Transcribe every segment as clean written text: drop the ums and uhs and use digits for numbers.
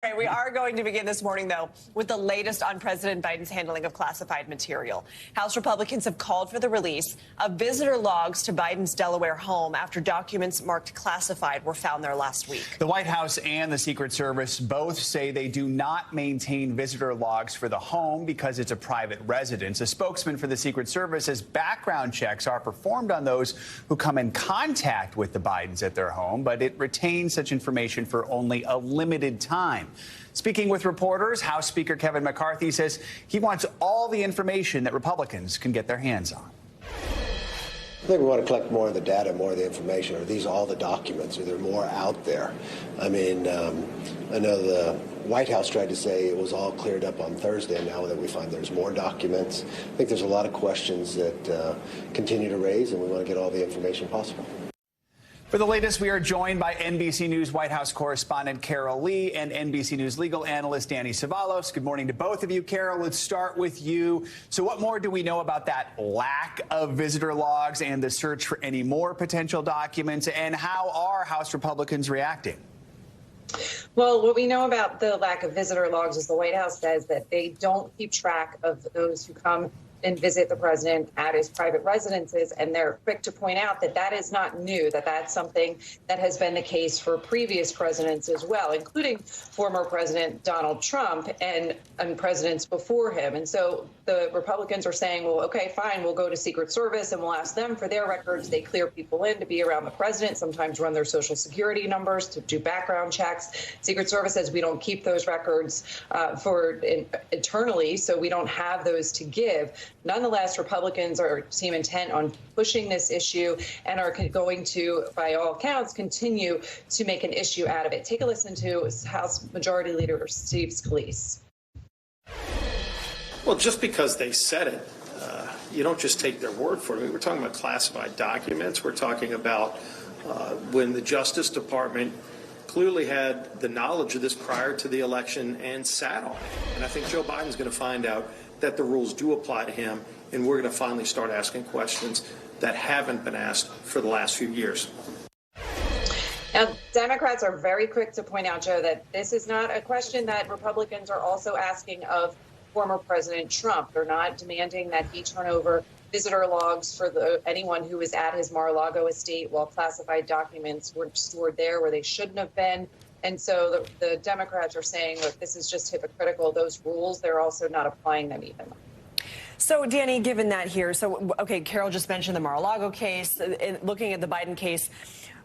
Right, we are going to begin this morning, though, with the latest on President Biden's handling of classified material. House Republicans have called for the release of visitor logs to Biden's Delaware home after documents marked classified were found there last week. The White House and the Secret Service both say they do not maintain visitor logs for the home because it's a private residence. A spokesman for the Secret Service says background checks are performed on those who come in contact with the Bidens at their home, but it retains such information for only a limited time. Speaking with reporters, House Speaker Kevin McCarthy says he wants all the information that Republicans can get their hands on. I think we want to collect more of the data, more of the information. Are these all the documents? Are there more out there? I mean, I know the White House tried to say it was all cleared up on Thursday, and now that we find there's more documents. I think there's a lot of questions that continue to raise, and we want to get all the information possible. For the latest, we are joined by NBC News White House correspondent Carol Lee and NBC News legal analyst Danny Cevallos. Good morning to both of you. Carol, let's start with you. So what more do we know about that lack of visitor logs and the search for any more potential documents? And how are House Republicans reacting? Well, what we know about the lack of visitor logs is the White House says that they don't keep track of those who come and visit the president at his private residences. And they're quick to point out that that is not new, that that's something that has been the case for previous presidents as well, including former President Donald Trump and presidents before him. And so the Republicans are saying, well, OK, fine, we'll go to Secret Service and we'll ask them for their records. They clear people in to be around the president, sometimes run their Social Security numbers to do background checks. Secret Service says we don't keep those records internally, so we don't have those to give. Nonetheless, Republicans seem intent on pushing this issue and are going to, by all accounts, continue to make an issue out of it. Take a listen to House Majority Leader Steve Scalise. Well, just because they said it, you don't just take their word for it. I mean, we're talking about classified documents. We're talking about when the Justice Department clearly had the knowledge of this prior to the election and sat on it. And I think Joe Biden's going to find out that the rules do apply to him, and we're going to finally start asking questions that haven't been asked for the last few years. Now, Democrats are very quick to point out, Joe, that this is not a question that Republicans are also asking of former President Trump. They're not demanding that he turn over visitor logs for anyone who was at his Mar-a-Lago estate while classified documents were stored there where they shouldn't have been. And so the Democrats are saying, look, this is just hypocritical. Those rules, they're also not applying them even. So, Danny, given that here, OK, Carol just mentioned the Mar-a-Lago case. Looking at the Biden case,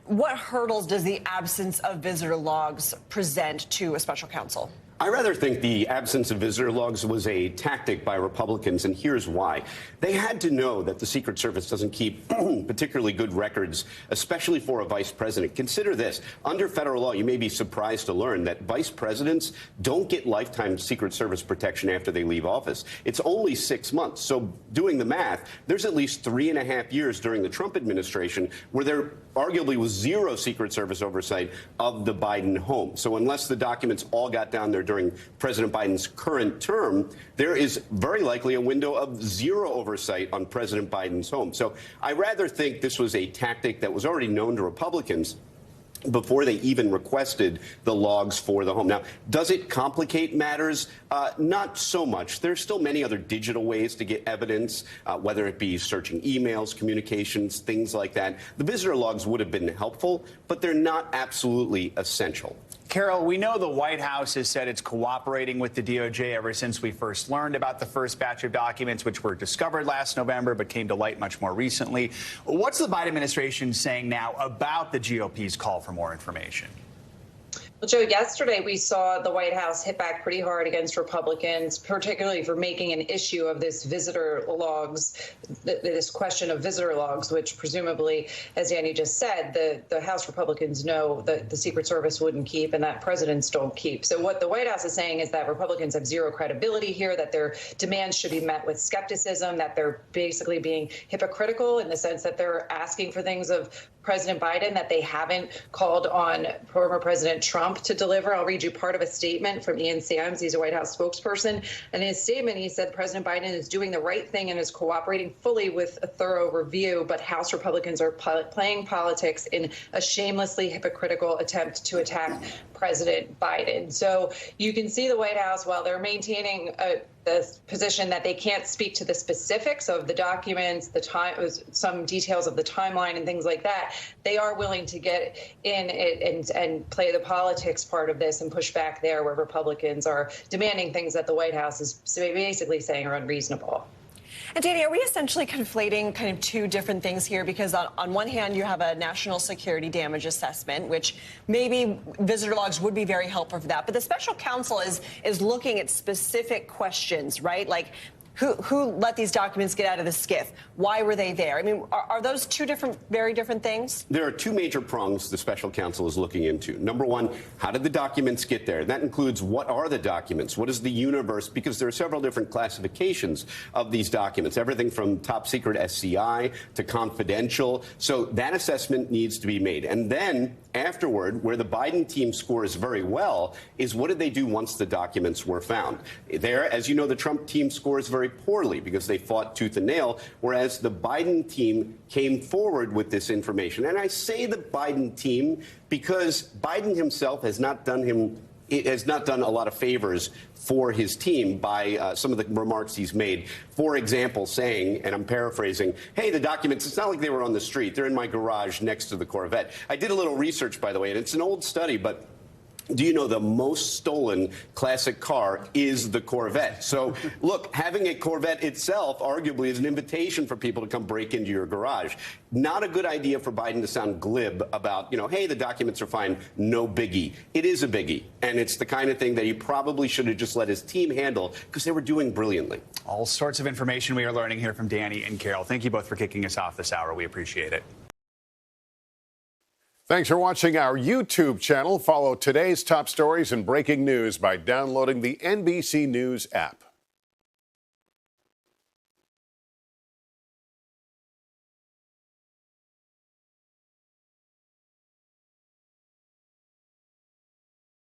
what hurdles does the absence of visitor logs present to a special counsel? I rather think the absence of visitor logs was a tactic by Republicans, and here's why. They had to know that the Secret Service doesn't keep particularly good records, especially for a vice president. Consider this. Under federal law, you may be surprised to learn that vice presidents don't get lifetime Secret Service protection after they leave office. It's only 6 months. So doing the math, there's at least 3.5 years during the Trump administration where there arguably was zero Secret Service oversight of the Biden home. So unless the documents all got down there during President Biden's current term, there is very likely a window of zero oversight on President Biden's home. So I rather think this was a tactic that was already known to Republicans before they even requested the logs for the home. Now, does it complicate matters? Not so much. There's still many other digital ways to get evidence, whether it be searching emails, communications, things like that. The visitor logs would have been helpful, but they're not absolutely essential. Carol, we know the White House has said it's cooperating with the DOJ ever since we first learned about the first batch of documents, which were discovered last November but came to light much more recently. What's the Biden administration saying now about the GOP's call for more information? Well, Joe, yesterday we saw the White House hit back pretty hard against Republicans, particularly for making an issue of this visitor logs, this question of visitor logs, which presumably, as Danny just said, the House Republicans know that the Secret Service wouldn't keep and that presidents don't keep. So what the White House is saying is that Republicans have zero credibility here, that their demands should be met with skepticism, that they're basically being hypocritical in the sense that they're asking for things of President Biden that they haven't called on former President Trump to deliver. I'll read you part of a statement from Ian Sams. He's a White House spokesperson. And in his statement, he said President Biden is doing the right thing and is cooperating fully with a thorough review, but House Republicans are playing politics in a shamelessly hypocritical attempt to attack President Biden. So you can see the White House, while they're maintaining the position that they can't speak to the specifics of the documents, some details of the timeline and things like that, they are willing to get in it and play the politics part of this and push back there where Republicans are demanding things that the White House is basically saying are unreasonable. And Danny, are we essentially conflating kind of two different things here? Because on one hand, you have a national security damage assessment, which maybe visitor logs would be very helpful for that. But the special counsel is looking at specific questions, right? Like, who let these documents get out of the SCIF? Why were they there? I mean, are those two very different things? There are two major prongs the special counsel is looking into. Number one, how did the documents get there? That includes what are the documents? What is the universe? Because there are several different classifications of these documents, everything from top secret SCI to confidential. So that assessment needs to be made. And then afterward, where the Biden team scores very well, is what did they do once the documents were found? There, as you know, the Trump team scores very poorly because they fought tooth and nail, whereas the Biden team came forward with this information. And I say the Biden team because Biden himself has not done a lot of favors for his team by some of the remarks he's made. For example, saying, and I'm paraphrasing, hey, the documents, it's not like they were on the street. They're in my garage next to the Corvette. I did a little research, by the way, and it's an old study, but do you know the most stolen classic car is the Corvette? So, look, having a Corvette itself arguably is an invitation for people to come break into your garage. Not a good idea for Biden to sound glib about, hey, the documents are fine, no biggie. It is a biggie, and it's the kind of thing that he probably should have just let his team handle because they were doing brilliantly. All sorts of information we are learning here from Danny and Carol. Thank you both for kicking us off this hour. We appreciate it. Thanks for watching our YouTube channel. Follow today's top stories and breaking news by downloading the NBC News app.